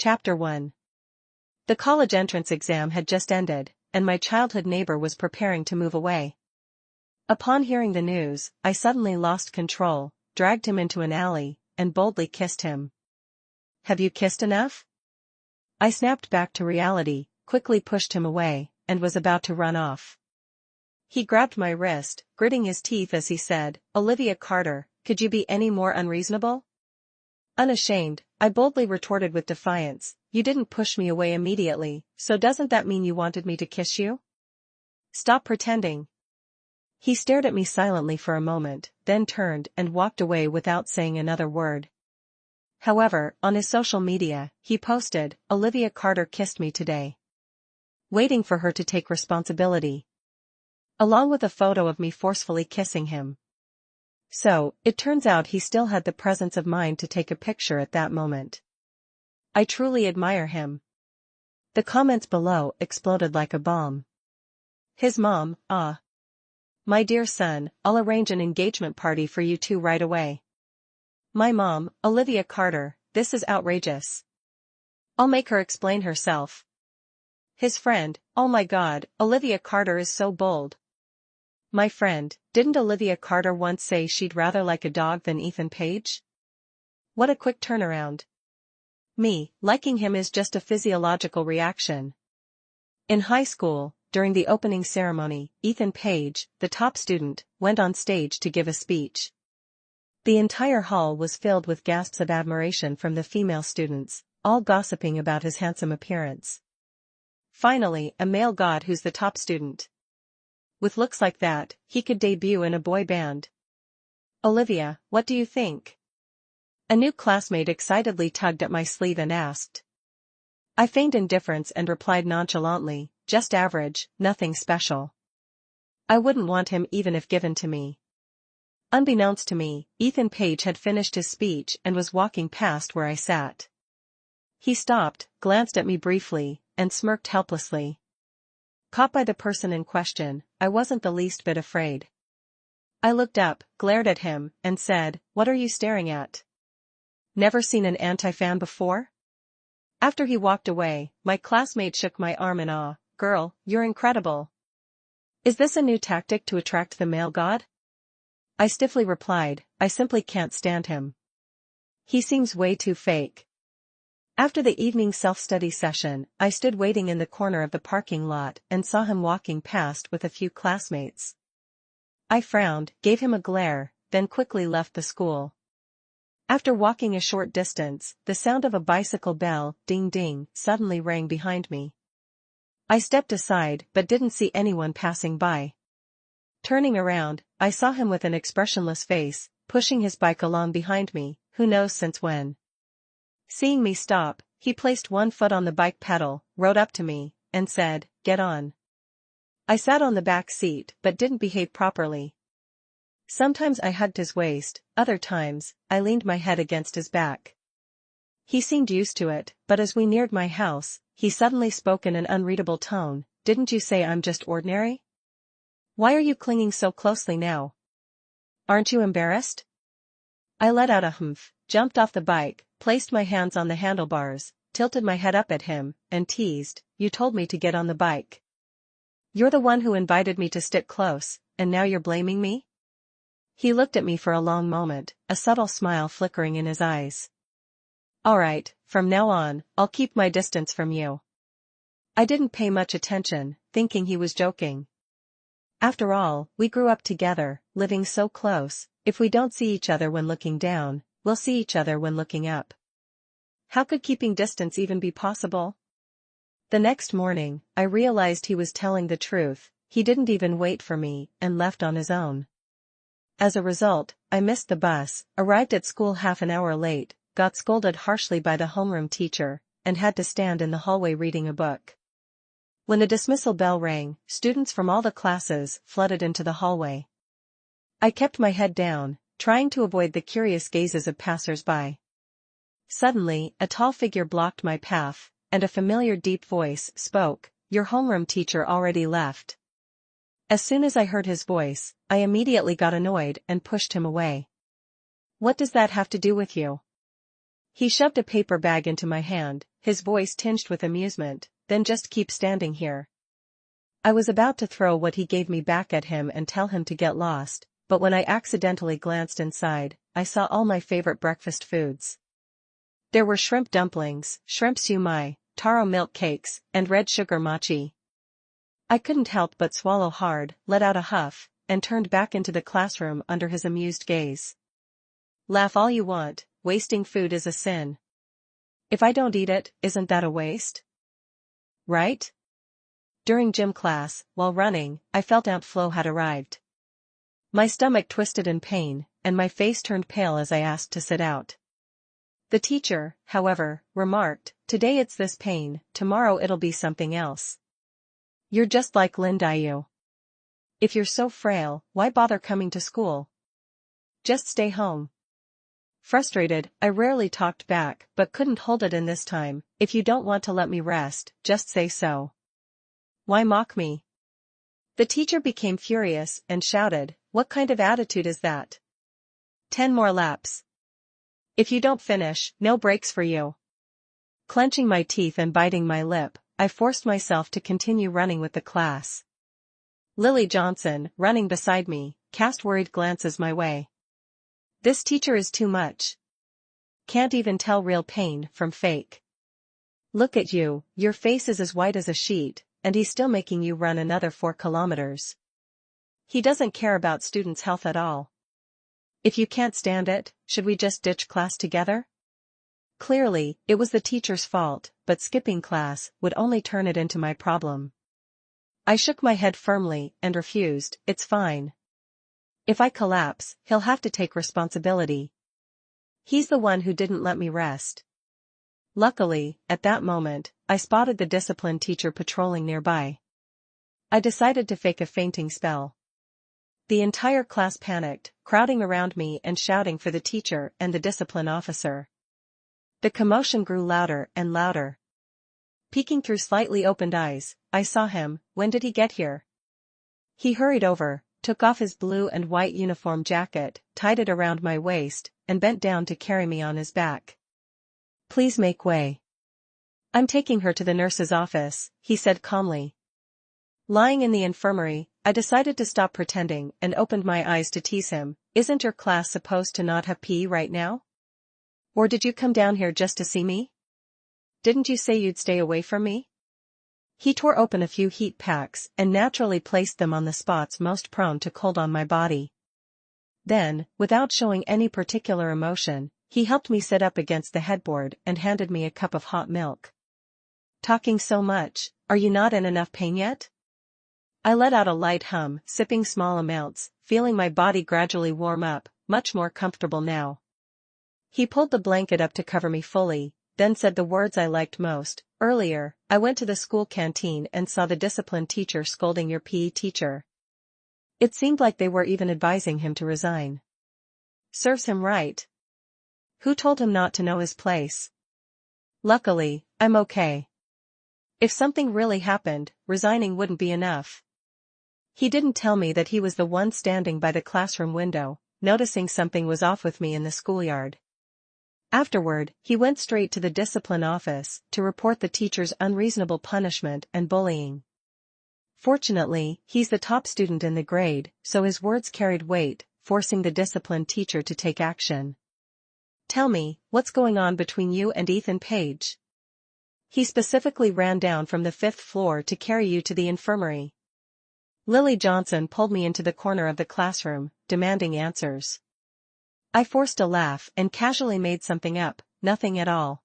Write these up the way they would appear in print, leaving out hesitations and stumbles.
Chapter 1. The college entrance exam had just ended, and my childhood neighbor was preparing to move away. Upon hearing the news, I suddenly lost control, dragged him into an alley, and boldly kissed him. "Have you kissed enough?" I snapped back to reality, quickly pushed him away, and was about to run off. He grabbed my wrist, gritting his teeth as he said, "Olivia Carter, could you be any more unreasonable?" Unashamed, I boldly retorted with defiance, "You didn't push me away immediately, so doesn't that mean you wanted me to kiss you? Stop pretending." He stared at me silently for a moment, then turned and walked away without saying another word. However, on his social media, he posted, "Olivia Carter kissed me today," waiting for her to take responsibility, along with a photo of me forcefully kissing him. So, it turns out he still had the presence of mind to take a picture at that moment. I truly admire him. The comments below exploded like a bomb. His mom, "My dear son, I'll arrange an engagement party for you two right away." My mom, "Olivia Carter, this is outrageous. I'll make her explain herself." His friend, "Oh my God, Olivia Carter is so bold." My friend, "Didn't Olivia Carter once say she'd rather like a dog than Ethan Page? What a quick turnaround." Me, liking him is just a physiological reaction. In high school, during the opening ceremony, Ethan Page, the top student, went on stage to give a speech. The entire hall was filled with gasps of admiration from the female students, all gossiping about his handsome appearance. Finally, a male got who's the top student. With looks like that, he could debut in a boy band. "Olivia, what do you think?" A new classmate excitedly tugged at my sleeve and asked. I feigned indifference and replied nonchalantly, "Just average, nothing special. I wouldn't want him even if given to me." Unbeknownst to me, Ethan Page had finished his speech and was walking past where I sat. He stopped, glanced at me briefly, and smirked helplessly. Caught by the person in question, I wasn't the least bit afraid. I looked up, glared at him, and said, "What are you staring at? Never seen an anti-fan before?" After he walked away, my classmate shook my arm in awe. "Girl, you're incredible. Is this a new tactic to attract the male god?" I stiffly replied, "I simply can't stand him. He seems way too fake." After the evening self-study session, I stood waiting in the corner of the parking lot and saw him walking past with a few classmates. I frowned, gave him a glare, then quickly left the school. After walking a short distance, the sound of a bicycle bell, ding ding, suddenly rang behind me. I stepped aside but didn't see anyone passing by. Turning around, I saw him with an expressionless face, pushing his bike along behind me, who knows since when. Seeing me stop, he placed one foot on the bike pedal, rode up to me, and said, "Get on." I sat on the back seat but didn't behave properly. Sometimes I hugged his waist, other times, I leaned my head against his back. He seemed used to it, but as we neared my house, he suddenly spoke in an unreadable tone, "Didn't you say I'm just ordinary? Why are you clinging so closely now? Aren't you embarrassed?" I let out a humph, jumped off the bike, placed my hands on the handlebars, tilted my head up at him, and teased, "You told me to get on the bike. You're the one who invited me to stick close, and now you're blaming me?" He looked at me for a long moment, a subtle smile flickering in his eyes. "All right, from now on, I'll keep my distance from you." I didn't pay much attention, thinking he was joking. After all, we grew up together, living so close. If we don't see each other when looking down, we'll see each other when looking up. How could keeping distance even be possible? The next morning, I realized he was telling the truth. He didn't even wait for me, and left on his own. As a result, I missed the bus, arrived at school half an hour late, got scolded harshly by the homeroom teacher, and had to stand in the hallway reading a book. When the dismissal bell rang, students from all the classes flooded into the hallway. I kept my head down, trying to avoid the curious gazes of passers-by. Suddenly, a tall figure blocked my path, and a familiar deep voice spoke, "Your homeroom teacher already left." As soon as I heard his voice, I immediately got annoyed and pushed him away. "What does that have to do with you?" He shoved a paper bag into my hand, his voice tinged with amusement. Then just keep standing here. I was about to throw what he gave me back at him and tell him to get lost, but when I accidentally glanced inside, I saw all my favorite breakfast foods. There were shrimp dumplings, shrimp siu-mai, taro milk cakes, and red sugar mochi. I couldn't help but swallow hard, let out a huff, and turned back into the classroom under his amused gaze. Laugh all you want, wasting food is a sin. If I don't eat it, isn't that a waste? Right? During gym class, while running, I felt Aunt Flo had arrived. My stomach twisted in pain, and my face turned pale as I asked to sit out. The teacher, however, remarked, "Today it's this pain, tomorrow it'll be something else. You're just like Lin Dayu. If you're so frail, why bother coming to school? Just stay home." Frustrated, I rarely talked back but couldn't hold it in this time. "If you don't want to let me rest, just say so. Why mock me?" The teacher became furious and shouted, "What kind of attitude is that? 10 more laps. If you don't finish, no breaks for you." Clenching my teeth and biting my lip, I forced myself to continue running with the class. Lily Johnson, running beside me, cast worried glances my way. This teacher is too much. Can't even tell real pain from fake. Look at you, your face is as white as a sheet, and he's still making you run another 4 kilometers. He doesn't care about students' health at all. If you can't stand it, should we just ditch class together? Clearly, it was the teacher's fault, but skipping class would only turn it into my problem. I shook my head firmly and refused. "It's fine. If I collapse, he'll have to take responsibility. He's the one who didn't let me rest." Luckily, at that moment, I spotted the discipline teacher patrolling nearby. I decided to fake a fainting spell. The entire class panicked, crowding around me and shouting for the teacher and the discipline officer. The commotion grew louder and louder. Peeking through slightly opened eyes, I saw him. When did he get here? He hurried over, took off his blue and white uniform jacket, tied it around my waist, and bent down to carry me on his back. "Please make way. I'm taking her to the nurse's office," he said calmly. Lying in the infirmary, I decided to stop pretending and opened my eyes to tease him. "Isn't your class supposed to not have PE right now? Or did you come down here just to see me? Didn't you say you'd stay away from me?" He tore open a few heat packs and naturally placed them on the spots most prone to cold on my body. Then, without showing any particular emotion, he helped me sit up against the headboard and handed me a cup of hot milk. "Talking so much, are you not in enough pain yet?" I let out a light hum, sipping small amounts, feeling my body gradually warm up, much more comfortable now. He pulled the blanket up to cover me fully, then said the words I liked most. "Earlier, I went to the school canteen and saw the discipline teacher scolding your PE teacher. It seemed like they were even advising him to resign. Serves him right. Who told him not to know his place? Luckily, I'm okay. If something really happened, resigning wouldn't be enough." He didn't tell me that he was the one standing by the classroom window, noticing something was off with me in the schoolyard. Afterward, he went straight to the discipline office to report the teacher's unreasonable punishment and bullying. Fortunately, he's the top student in the grade, so his words carried weight, forcing the discipline teacher to take action. "Tell me, what's going on between you and Ethan Page? He specifically ran down from the 5th floor to carry you to the infirmary." Lily Johnson pulled me into the corner of the classroom, demanding answers. I forced a laugh and casually made something up. "Nothing at all.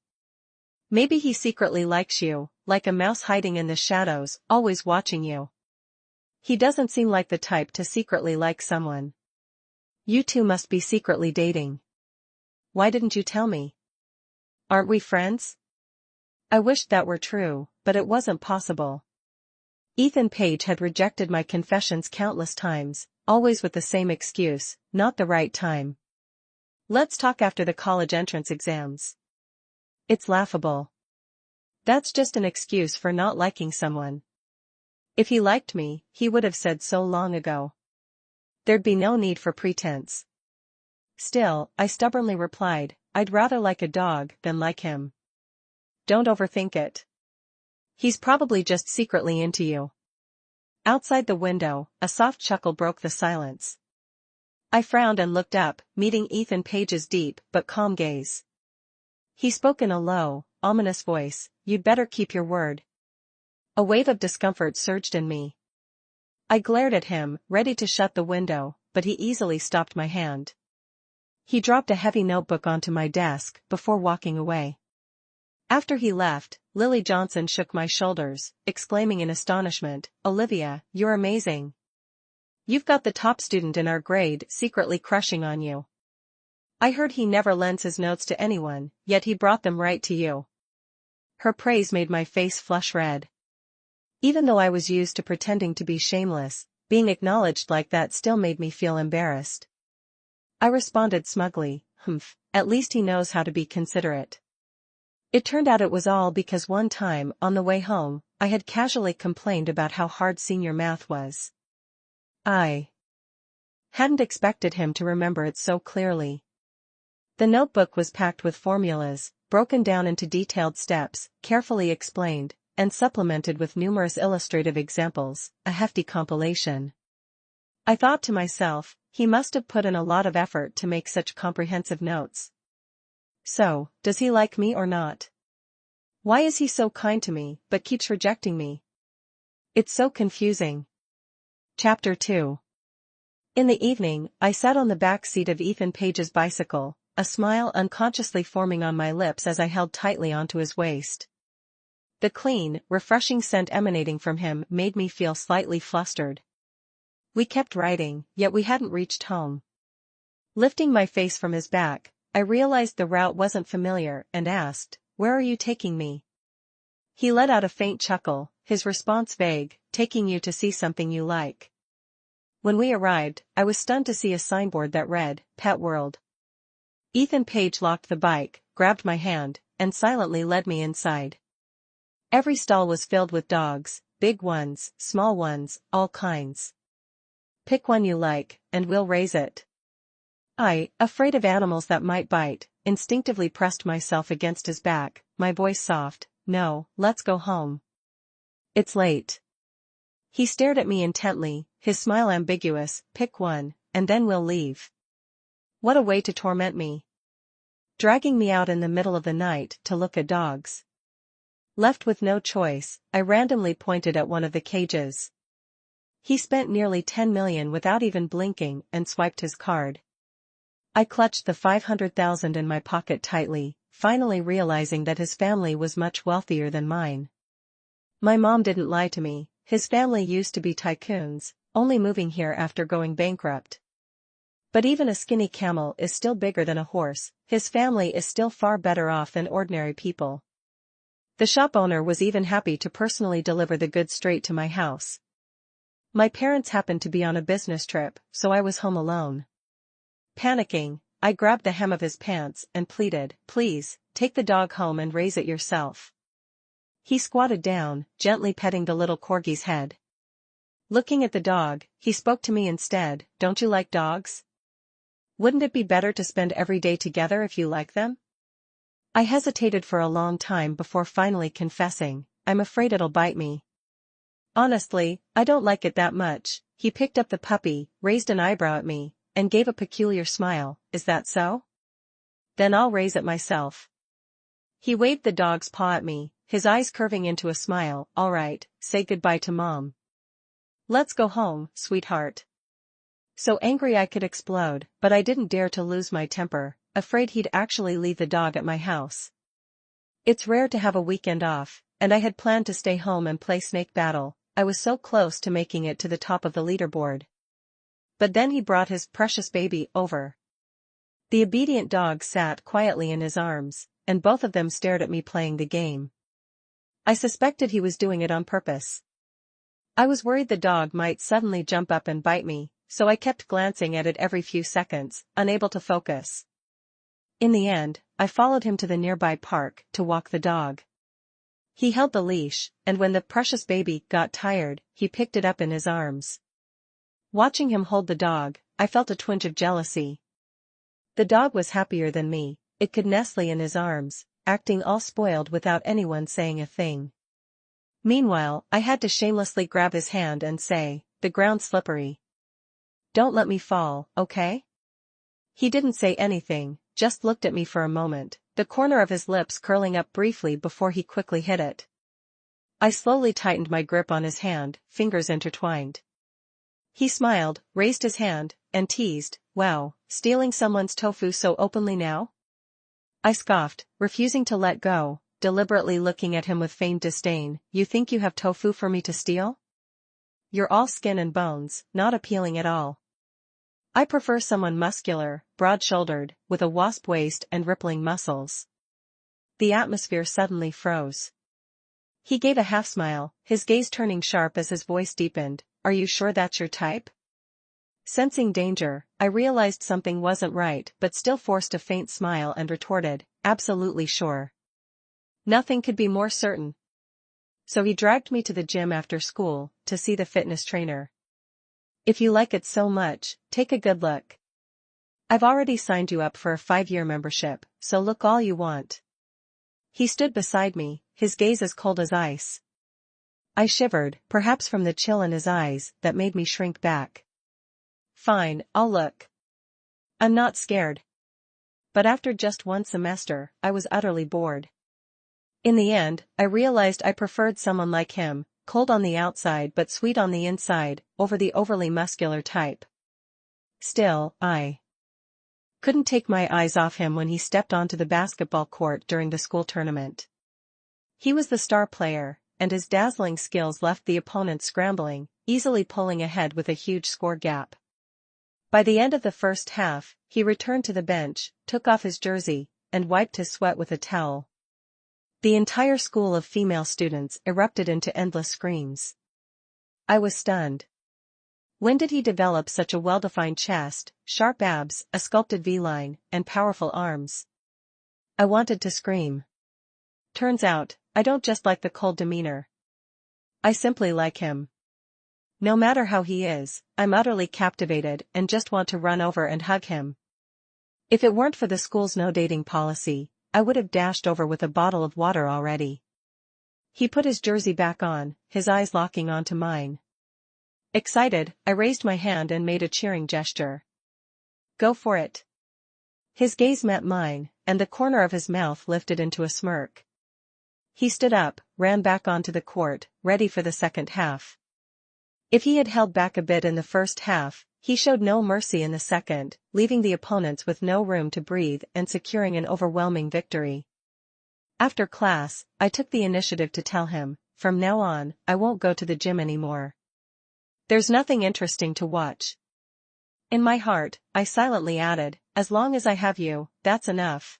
Maybe he secretly likes you, like a mouse hiding in the shadows, always watching you. He doesn't seem like the type to secretly like someone. You two must be secretly dating. Why didn't you tell me? Aren't we friends?" I wished that were true, but it wasn't possible. Ethan Page had rejected my confessions countless times, always with the same excuse, not the right time. "Let's talk after the college entrance exams." It's laughable. That's just an excuse for not liking someone. If he liked me, he would have said so long ago. There'd be no need for pretense. Still, I stubbornly replied, I'd rather like a dog than like him. Don't overthink it. He's probably just secretly into you. Outside the window, a soft chuckle broke the silence. I frowned and looked up, meeting Ethan Page's deep but calm gaze. He spoke in a low, ominous voice, "You'd better keep your word." A wave of discomfort surged in me. I glared at him, ready to shut the window, but he easily stopped my hand. He dropped a heavy notebook onto my desk before walking away. After he left, Lily Johnson shook my shoulders, exclaiming in astonishment, "Olivia, you're amazing. You've got the top student in our grade secretly crushing on you. I heard he never lends his notes to anyone, yet he brought them right to you." Her praise made my face flush red. Even though I was used to pretending to be shameless, being acknowledged like that still made me feel embarrassed. I responded smugly, at least he knows how to be considerate." It turned out it was all because one time, on the way home, I had casually complained about how hard senior math was. I hadn't expected him to remember it so clearly. The notebook was packed with formulas, broken down into detailed steps, carefully explained, and supplemented with numerous illustrative examples, a hefty compilation. I thought to myself, he must have put in a lot of effort to make such comprehensive notes. So, does he like me or not? Why is he so kind to me, but keeps rejecting me? It's so confusing. Chapter 2. In the evening, I sat on the back seat of Ethan Page's bicycle, a smile unconsciously forming on my lips as I held tightly onto his waist. The clean, refreshing scent emanating from him made me feel slightly flustered. We kept riding, yet we hadn't reached home. Lifting my face from his back, I realized the route wasn't familiar and asked, "Where are you taking me?" He let out a faint chuckle, his response vague, "Taking you to see something you like." When we arrived, I was stunned to see a signboard that read, "Pet World." Ethan Page locked the bike, grabbed my hand, and silently led me inside. Every stall was filled with dogs, big ones, small ones, all kinds. "Pick one you like, and we'll raise it." I, afraid of animals that might bite, instinctively pressed myself against his back, my voice soft, "No, let's go home. It's late." He stared at me intently, his smile ambiguous, "Pick one, and then we'll leave." What a way to torment me. Dragging me out in the middle of the night to look at dogs. Left with no choice, I randomly pointed at one of the cages. He spent nearly 10 million without even blinking and swiped his card. I clutched the 500,000 in my pocket tightly, finally realizing that his family was much wealthier than mine. My mom didn't lie to me, his family used to be tycoons, only moving here after going bankrupt. But even a skinny camel is still bigger than a horse, his family is still far better off than ordinary people. The shop owner was even happy to personally deliver the goods straight to my house. My parents happened to be on a business trip, so I was home alone. Panicking, I grabbed the hem of his pants and pleaded, "Please, take the dog home and raise it yourself." He squatted down, gently petting the little corgi's head. Looking at the dog, he spoke to me instead, "Don't you like dogs? Wouldn't it be better to spend every day together if you like them?" I hesitated for a long time before finally confessing, "I'm afraid it'll bite me." "Honestly, I don't like it that much." He picked up the puppy, raised an eyebrow at me, and gave a peculiar smile, "Is that so? Then I'll raise it myself." He waved the dog's paw at me, his eyes curving into a smile, "All right, say goodbye to Mom. Let's go home, sweetheart." So angry I could explode, but I didn't dare to lose my temper, afraid he'd actually leave the dog at my house. It's rare to have a weekend off, and I had planned to stay home and play Snake Battle. I was so close to making it to the top of the leaderboard. But then he brought his precious baby over. The obedient dog sat quietly in his arms, and both of them stared at me playing the game. I suspected he was doing it on purpose. I was worried the dog might suddenly jump up and bite me, so I kept glancing at it every few seconds, unable to focus. In the end, I followed him to the nearby park to walk the dog. He held the leash, and when the precious baby got tired, he picked it up in his arms. Watching him hold the dog, I felt a twinge of jealousy. The dog was happier than me, it could nestle in his arms, acting all spoiled without anyone saying a thing. Meanwhile, I had to shamelessly grab his hand and say, "The ground's slippery. Don't let me fall, okay?" He didn't say anything, just looked at me for a moment, the corner of his lips curling up briefly before he quickly hit it. I slowly tightened my grip on his hand, fingers intertwined. He smiled, raised his hand, and teased, "Wow, stealing someone's tofu so openly now?" I scoffed, refusing to let go, deliberately looking at him with feigned disdain. "You think you have tofu for me to steal? You're all skin and bones, not appealing at all. I prefer someone muscular, broad-shouldered, with a wasp waist and rippling muscles." The atmosphere suddenly froze. He gave a half-smile, his gaze turning sharp as his voice deepened. "Are you sure that's your type?" Sensing danger, I realized something wasn't right but still forced a faint smile and retorted, "Absolutely sure. Nothing could be more certain." So he dragged me to the gym after school, to see the fitness trainer. "If you like it so much, take a good look. I've already signed you up for a 5-year membership, so look all you want." He stood beside me, his gaze as cold as ice. I shivered, perhaps from the chill in his eyes that made me shrink back. "Fine, I'll look. I'm not scared." But after just one semester, I was utterly bored. In the end, I realized I preferred someone like him, cold on the outside but sweet on the inside, over the overly muscular type. Still, I couldn't take my eyes off him when he stepped onto the basketball court during the school tournament. He was the star player, and his dazzling skills left the opponent scrambling, easily pulling ahead with a huge score gap. By the end of the first half, he returned to the bench, took off his jersey, and wiped his sweat with a towel. The entire school of female students erupted into endless screams. I was stunned. When did he develop such a well-defined chest, sharp abs, a sculpted V-line, and powerful arms? I wanted to scream. Turns out, I don't just like the cold demeanor. I simply like him. No matter how he is, I'm utterly captivated and just want to run over and hug him. If it weren't for the school's no dating policy, I would have dashed over with a bottle of water already. He put his jersey back on, his eyes locking onto mine. Excited, I raised my hand and made a cheering gesture. "Go for it." His gaze met mine, and the corner of his mouth lifted into a smirk. He stood up, ran back onto the court, ready for the second half. If he had held back a bit in the first half, he showed no mercy in the second, leaving the opponents with no room to breathe and securing an overwhelming victory. After class, I took the initiative to tell him, "From now on, I won't go to the gym anymore. There's nothing interesting to watch." In my heart, I silently added, "As long as I have you, that's enough."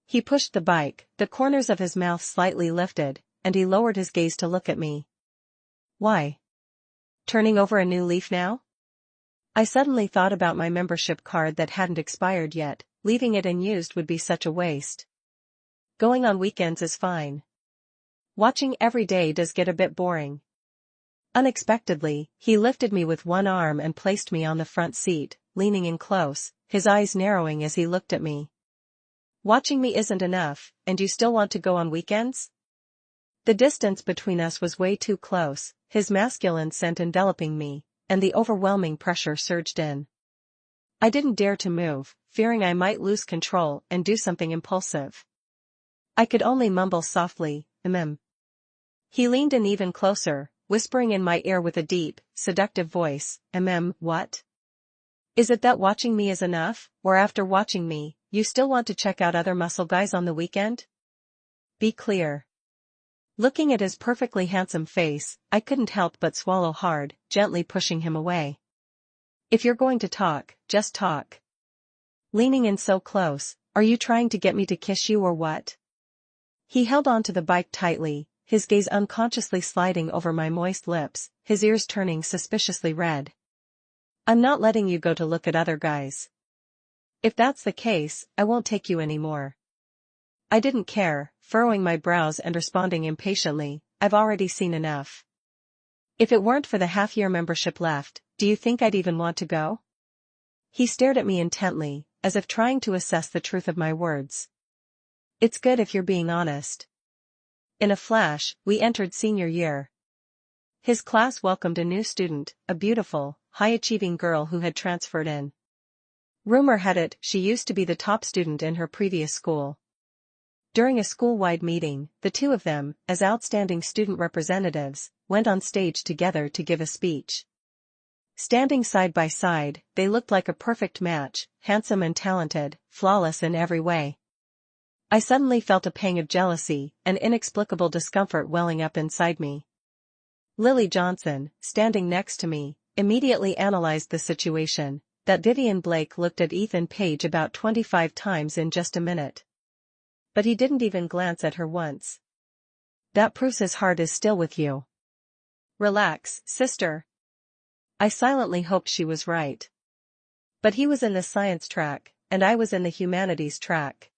He pushed the bike, the corners of his mouth slightly lifted, and he lowered his gaze to look at me. "Why? Turning over a new leaf now?" I suddenly thought about my membership card that hadn't expired yet. Leaving it unused would be such a waste. Going on weekends is fine. Watching every day does get a bit boring. Unexpectedly, he lifted me with one arm and placed me on the front seat, leaning in close, his eyes narrowing as he looked at me. "Watching me isn't enough, and you still want to go on weekends?" The distance between us was way too close, his masculine scent enveloping me, and the overwhelming pressure surged in. I didn't dare to move, fearing I might lose control and do something impulsive. I could only mumble softly, He leaned in even closer, whispering in my ear with a deep, seductive voice, What? Is it that watching me is enough, or after watching me, you still want to check out other muscle guys on the weekend? Be clear." Looking at his perfectly handsome face, I couldn't help but swallow hard, gently pushing him away. "If you're going to talk, just talk." Leaning in so close, "Are you trying to get me to kiss you or what?" He held on to the bike tightly, his gaze unconsciously sliding over my moist lips, his ears turning suspiciously red. "I'm not letting you go to look at other guys. If that's the case, I won't take you anymore." I didn't care, furrowing my brows and responding impatiently, "I've already seen enough. If it weren't for the half-year membership left, do you think I'd even want to go?" He stared at me intently, as if trying to assess the truth of my words. It's good if you're being honest. In a flash, we entered senior year. His class welcomed a new student, a beautiful, high-achieving girl who had transferred in. Rumor had it she used to be the top student in her previous school. During a school-wide meeting, the two of them, as outstanding student representatives, went on stage together to give a speech. Standing side by side, they looked like a perfect match, handsome and talented, flawless in every way. I suddenly felt a pang of jealousy, an inexplicable discomfort welling up inside me. Lily Johnson, standing next to me, immediately analyzed the situation, that Vivian Blake looked at Ethan Page about 25 times in just a minute. But he didn't even glance at her once. That proves his heart is still with you. Relax, sister. I silently hoped she was right. But he was in the science track, and I was in the humanities track.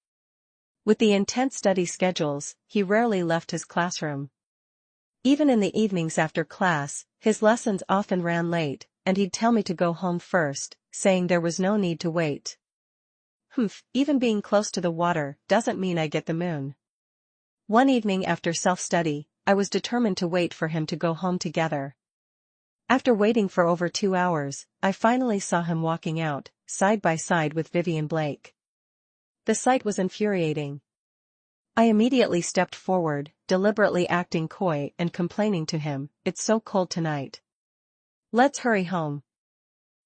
With the intense study schedules, he rarely left his classroom. Even in the evenings after class, his lessons often ran late, and he'd tell me to go home first, saying there was no need to wait. Even being close to the water doesn't mean I get the moon. One evening after self-study, I was determined to wait for him to go home together. After waiting for over 2 hours, I finally saw him walking out, side by side with Vivian Blake. The sight was infuriating. I immediately stepped forward, deliberately acting coy and complaining to him, "It's so cold tonight. Let's hurry home."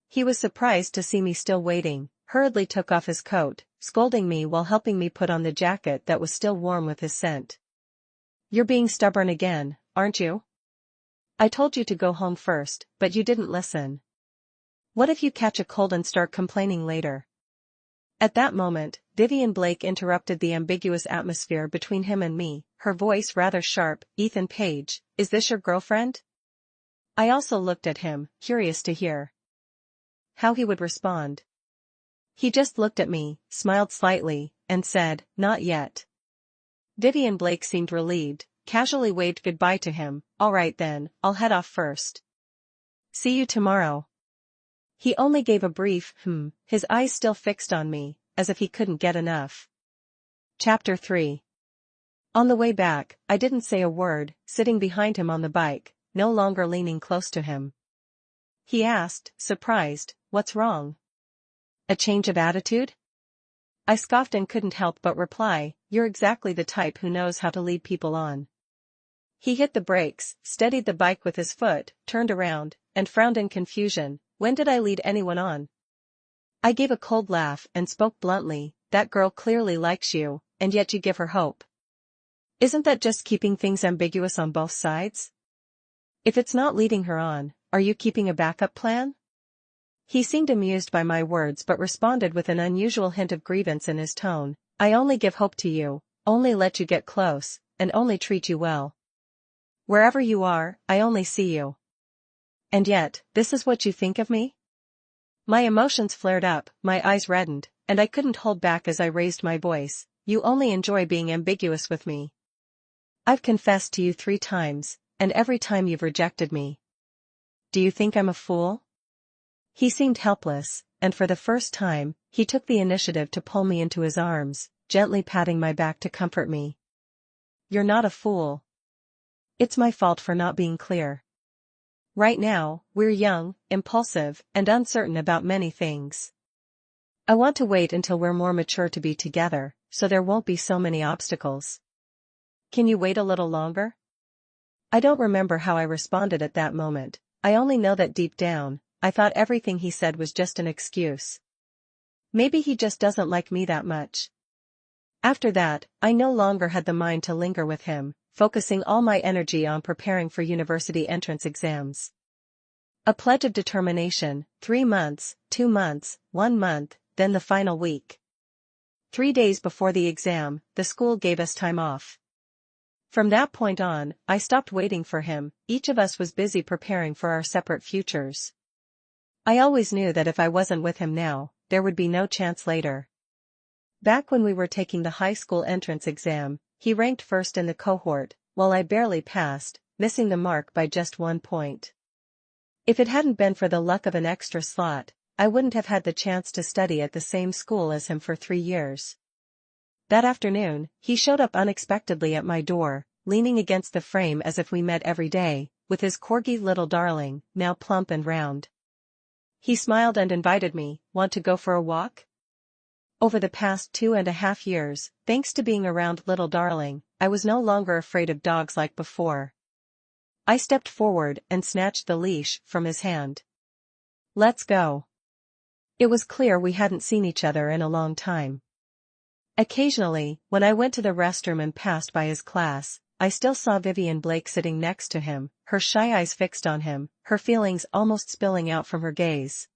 He was surprised to see me still waiting, hurriedly took off his coat, scolding me while helping me put on the jacket that was still warm with his scent. "You're being stubborn again, aren't you? I told you to go home first, but you didn't listen. What if you catch a cold and start complaining later?" At that moment, Vivian Blake interrupted the ambiguous atmosphere between him and me, her voice rather sharp. "Ethan Page, is this your girlfriend?" I also looked at him, curious to hear how he would respond. He just looked at me, smiled slightly, and said, "Not yet." Vivian Blake seemed relieved, casually waved goodbye to him. "All right then, I'll head off first. See you tomorrow." He only gave a brief his eyes still fixed on me, as if he couldn't get enough. Chapter 3. On the way back, I didn't say a word, sitting behind him on the bike, no longer leaning close to him. He asked, surprised, "What's wrong? A change of attitude?" I scoffed and couldn't help but reply, "You're exactly the type who knows how to lead people on." He hit the brakes, steadied the bike with his foot, turned around, and frowned in confusion. "When did I lead anyone on?" I gave a cold laugh and spoke bluntly, "That girl clearly likes you, and yet you give her hope. Isn't that just keeping things ambiguous on both sides? If it's not leading her on, are you keeping a backup plan?" He seemed amused by my words but responded with an unusual hint of grievance in his tone, "I only give hope to you, only let you get close, and only treat you well. Wherever you are, I only see you. And yet, this is what you think of me?" My emotions flared up, my eyes reddened, and I couldn't hold back as I raised my voice, "You only enjoy being ambiguous with me. I've confessed to you 3 times, and every time you've rejected me. Do you think I'm a fool?" He seemed helpless, and for the first time, he took the initiative to pull me into his arms, gently patting my back to comfort me. "You're not a fool. It's my fault for not being clear. Right now, we're young, impulsive, and uncertain about many things. I want to wait until we're more mature to be together, so there won't be so many obstacles. Can you wait a little longer?" I don't remember how I responded at that moment. I only know that deep down, I thought everything he said was just an excuse. Maybe he just doesn't like me that much. After that, I no longer had the mind to linger with him, focusing all my energy on preparing for university entrance exams. A pledge of determination, 3 months, 2 months, 1 month, then the final week. 3 days before the exam, the school gave us time off. From that point on, I stopped waiting for him. Each of us was busy preparing for our separate futures. I always knew that if I wasn't with him now, there would be no chance later. Back when we were taking the high school entrance exam, he ranked first in the cohort, while I barely passed, missing the mark by just 1 point. If it hadn't been for the luck of an extra slot, I wouldn't have had the chance to study at the same school as him for 3 years. That afternoon, he showed up unexpectedly at my door, leaning against the frame as if we met every day, with his corgi little darling, now plump and round. He smiled and invited me, "Want to go for a walk?" Over the past 2.5 years, thanks to being around little darling, I was no longer afraid of dogs like before. I stepped forward and snatched the leash from his hand. "Let's go." It was clear we hadn't seen each other in a long time. Occasionally, when I went to the restroom and passed by his class, I still saw Vivian Blake sitting next to him, her shy eyes fixed on him, her feelings almost spilling out from her gaze.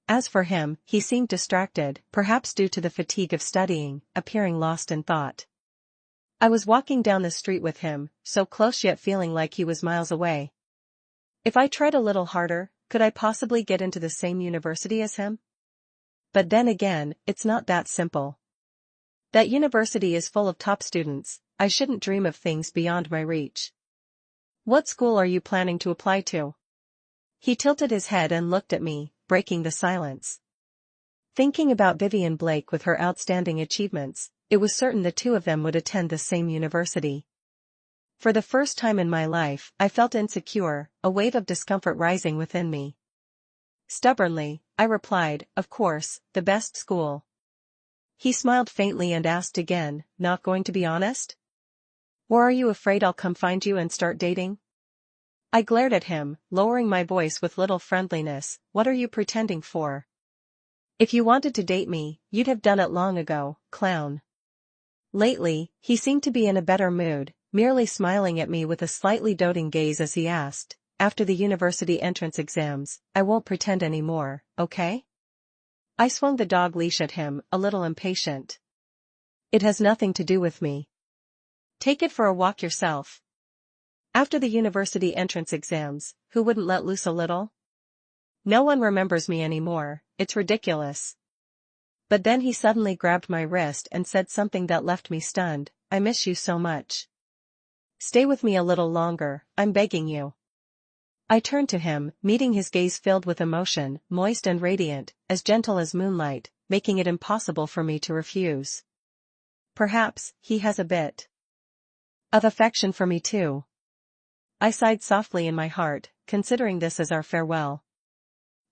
As for him, he seemed distracted, perhaps due to the fatigue of studying, appearing lost in thought. I was walking down the street with him, so close yet feeling like he was miles away. If I tried a little harder, could I possibly get into the same university as him? But then again, it's not that simple. That university is full of top students. I shouldn't dream of things beyond my reach. "What school are you planning to apply to?" He tilted his head and looked at me, breaking the silence. Thinking about Vivian Blake with her outstanding achievements, it was certain the two of them would attend the same university. For the first time in my life, I felt insecure, a wave of discomfort rising within me. Stubbornly, I replied, "Of course, the best school." He smiled faintly and asked again, "Not going to be honest? Or are you afraid I'll come find you and start dating?" I glared at him, lowering my voice with little friendliness. "What are you pretending for? If you wanted to date me, you'd have done it long ago, clown." Lately, he seemed to be in a better mood, merely smiling at me with a slightly doting gaze as he asked, "After the university entrance exams, I won't pretend anymore, okay?" I swung the dog leash at him, a little impatient. "It has nothing to do with me. Take it for a walk yourself. After the university entrance exams, who wouldn't let loose a little? No one remembers me anymore, it's ridiculous." But then he suddenly grabbed my wrist and said something that left me stunned. "I miss you so much. Stay with me a little longer, I'm begging you." I turned to him, meeting his gaze filled with emotion, moist and radiant, as gentle as moonlight, making it impossible for me to refuse. Perhaps he has a bit of affection for me too. I sighed softly in my heart, considering this as our farewell.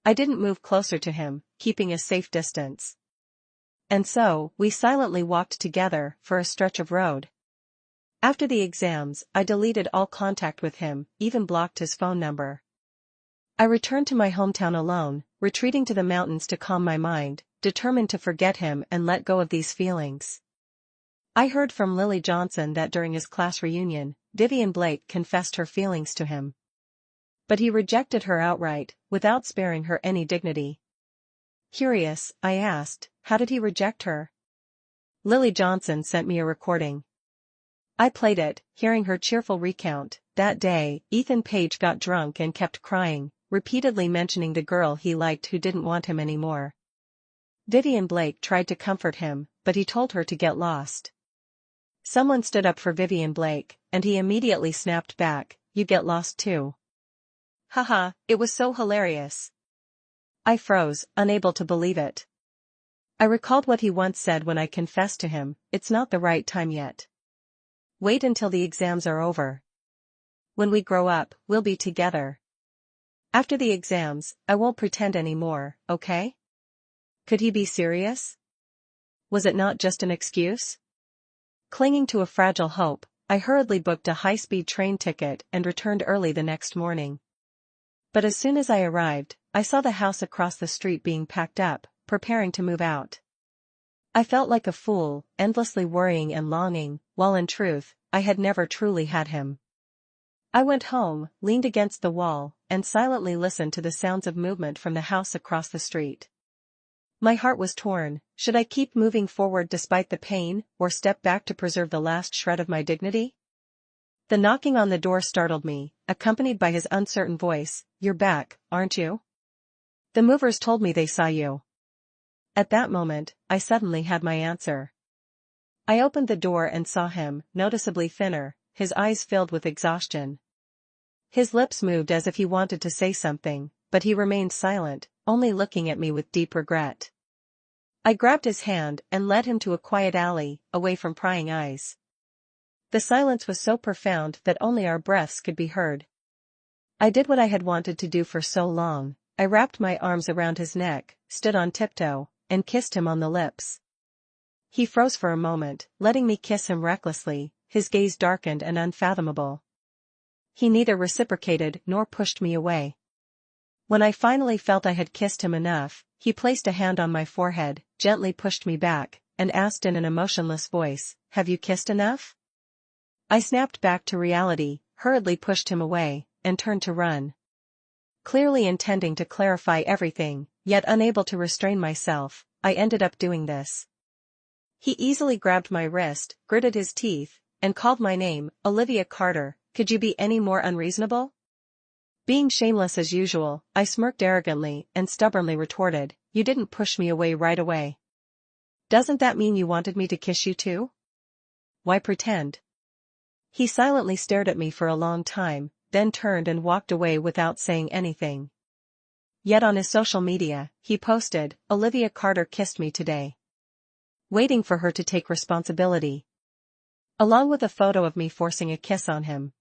I didn't move closer to him, keeping a safe distance. And so, we silently walked together for a stretch of road. After the exams, I deleted all contact with him, even blocked his phone number. I returned to my hometown alone, retreating to the mountains to calm my mind, determined to forget him and let go of these feelings. I heard from Lily Johnson that during his class reunion, Vivian Blake confessed her feelings to him. But he rejected her outright, without sparing her any dignity. Curious, I asked, how did he reject her? Lily Johnson sent me a recording. I played it, hearing her cheerful recount. That day, Ethan Page got drunk and kept crying, repeatedly mentioning the girl he liked who didn't want him anymore. Vivian Blake tried to comfort him, but he told her to get lost. Someone stood up for Vivian Blake, and he immediately snapped back, "You get lost too." Haha, it was so hilarious. I froze, unable to believe it. I recalled what he once said when I confessed to him, "It's not the right time yet. Wait until the exams are over. When we grow up, we'll be together. After the exams, I won't pretend anymore, okay?" Could he be serious? Was it not just an excuse? Clinging to a fragile hope, I hurriedly booked a high-speed train ticket and returned early the next morning. But as soon as I arrived, I saw the house across the street being packed up, preparing to move out. I felt like a fool, endlessly worrying and longing, while in truth, I had never truly had him. I went home, leaned against the wall, and silently listened to the sounds of movement from the house across the street. My heart was torn. Should I keep moving forward despite the pain, or step back to preserve the last shred of my dignity? The knocking on the door startled me, accompanied by his uncertain voice. "You're back, aren't you? The movers told me they saw you." At that moment, I suddenly had my answer. I opened the door and saw him, noticeably thinner, his eyes filled with exhaustion. His lips moved as if he wanted to say something, but he remained silent, only looking at me with deep regret. I grabbed his hand and led him to a quiet alley, away from prying eyes. The silence was so profound that only our breaths could be heard. I did what I had wanted to do for so long. I wrapped my arms around his neck, stood on tiptoe, and kissed him on the lips. He froze for a moment, letting me kiss him recklessly, his gaze darkened and unfathomable. He neither reciprocated nor pushed me away. When I finally felt I had kissed him enough, he placed a hand on my forehead, gently pushed me back, and asked in an emotionless voice, "Have you kissed enough?" I snapped back to reality, hurriedly pushed him away, and turned to run. Clearly intending to clarify everything, yet unable to restrain myself, I ended up doing this. He easily grabbed my wrist, gritted his teeth, and called my name, "Olivia Carter, could you be any more unreasonable?" Being shameless as usual, I smirked arrogantly and stubbornly retorted, "You didn't push me away right away. Doesn't that mean you wanted me to kiss you too? Why pretend?" He silently stared at me for a long time, then turned and walked away without saying anything. Yet on his social media, he posted, "Olivia Carter kissed me today," waiting for her to take responsibility. Along with a photo of me forcing a kiss on him.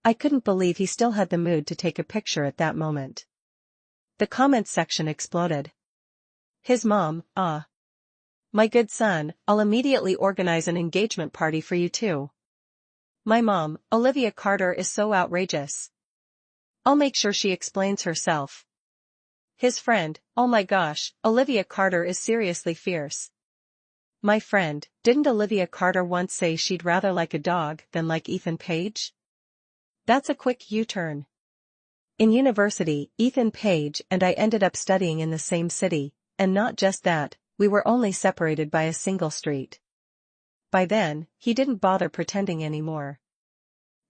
I couldn't believe he still had the mood to take a picture at that moment. The comments section exploded. His mom, "Ah. My good son, I'll immediately organize an engagement party for you too. My mom, Olivia Carter is so outrageous. I'll make sure she explains herself." His friend, "Oh my gosh, Olivia Carter is seriously fierce. My friend, didn't Olivia Carter once say she'd rather like a dog than like Ethan Page? That's a quick U-turn." In university, Ethan Page and I ended up studying in the same city, and not just that, we were only separated by a single street. By then, he didn't bother pretending anymore.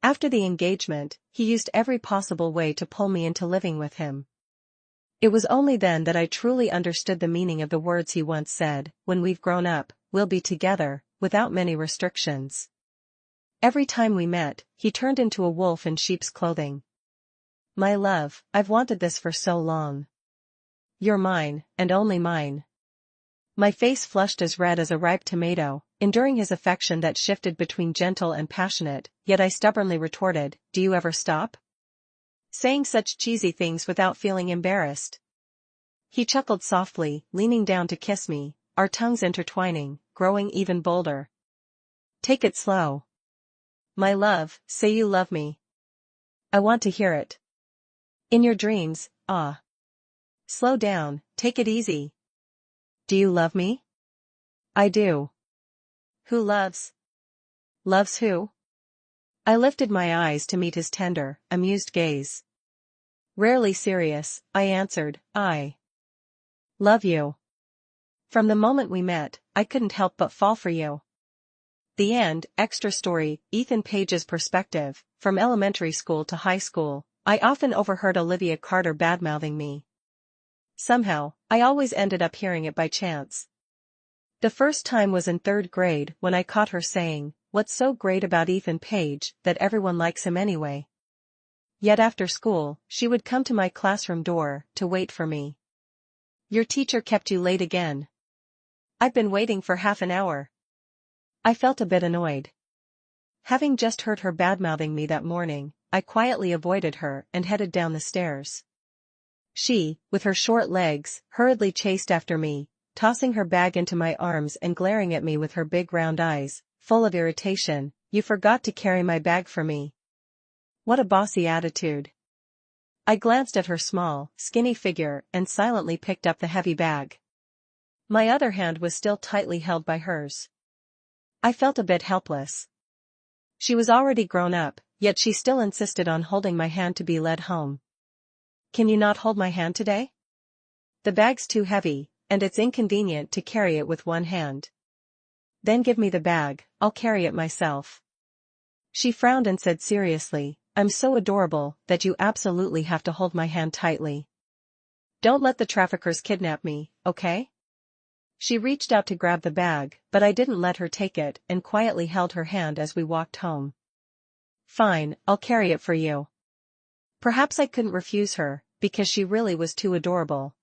After the engagement, he used every possible way to pull me into living with him. It was only then that I truly understood the meaning of the words he once said, "When we've grown up, we'll be together, without many restrictions." Every time we met, he turned into a wolf in sheep's clothing. "My love, I've wanted this for so long. You're mine, and only mine." My face flushed as red as a ripe tomato, enduring his affection that shifted between gentle and passionate, yet I stubbornly retorted, "Do you ever stop saying such cheesy things without feeling embarrassed?" He chuckled softly, leaning down to kiss me, our tongues intertwining, growing even bolder. "Take it slow. My love, say you love me. I want to hear it. In your dreams, ah. Slow down, take it easy. Do you love me?" "I do." "Who loves? Loves who?" I lifted my eyes to meet his tender, amused gaze. "Rarely serious," I answered, "I love you. From the moment we met, I couldn't help but fall for you." The end. Extra story, Ethan Page's perspective. From elementary school to high school, I often overheard Olivia Carter badmouthing me. Somehow, I always ended up hearing it by chance. The first time was in third grade when I caught her saying, "What's so great about Ethan Page that everyone likes him anyway?" Yet after school, she would come to my classroom door to wait for me. "Your teacher kept you late again." "I've been waiting for half an hour." I felt a bit annoyed. Having just heard her badmouthing me that morning, I quietly avoided her and headed down the stairs. She, with her short legs, hurriedly chased after me, tossing her bag into my arms and glaring at me with her big round eyes, full of irritation. "You forgot to carry my bag for me." What a bossy attitude. I glanced at her small, skinny figure and silently picked up the heavy bag. My other hand was still tightly held by hers. I felt a bit helpless. She was already grown up, yet she still insisted on holding my hand to be led home. "Can you not hold my hand today? The bag's too heavy, and it's inconvenient to carry it with one hand." "Then give me the bag, I'll carry it myself." She frowned and said seriously, "I'm so adorable that you absolutely have to hold my hand tightly. Don't let the traffickers kidnap me, okay?" She reached out to grab the bag, but I didn't let her take it and quietly held her hand as we walked home. "Fine, I'll carry it for you." Perhaps I couldn't refuse her, because she really was too adorable.